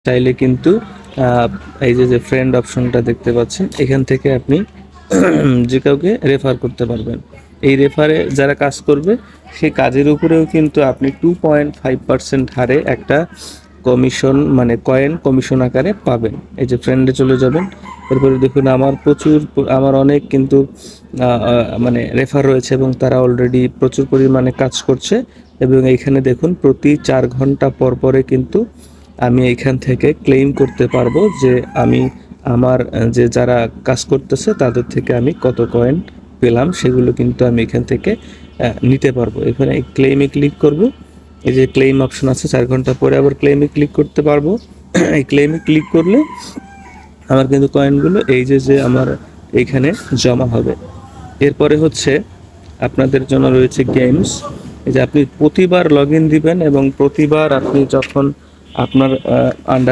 চাইলে কিন্তু এই যে ফ্রেন্ড অপশনটা দেখতে পাচ্ছেন, এখান থেকে আপনি যে কাউকে রেফার করতে পারবেন। এই রেফারে যারা কাজ করবে সেই কাজের উপরেও কিন্তু আপনি 2.5% হারে একটা কমিশন, মানে কয়েন কমিশন আকারে পাবেন। এই যে ফ্রেন্ডে চলে যাবেন, এরপরে দেখুন আমার অনেক কিন্তু মানে রেফার রয়েছে এবং তারা অলরেডি প্রচুর পরিমাণে কাজ করছে। এবং এইখানে দেখুন প্রতি 4 ঘন্টা পর পরে কিন্তু আমি এইখান থেকে ক্লেইম করতে পারবো যে আমি আমার যে যারা কাজ করতেছে তাদের থেকে আমি কত কয়েন পেলাম, সেগুলো কিন্তু আমি এখান থেকে নিতে পারবো। এখানে এই ক্লেইমে ক্লিক করব, এই যে ক্লেইম অপশন আছে, 4 ঘন্টা পরে আবার ক্লেইমে ক্লিক করতে পারবো। এই ক্লেইমে ক্লিক করলে আমার কিন্তু কয়েনগুলো এই যে আমার এইখানে জমা হবে। এরপরে হচ্ছে আপনাদের জন্য রয়েছে গেমস। এই যে আপনি প্রতিবার লগ ইন দিবেন এবং প্রতিবার আপনি যখন আপনার আন্ডারে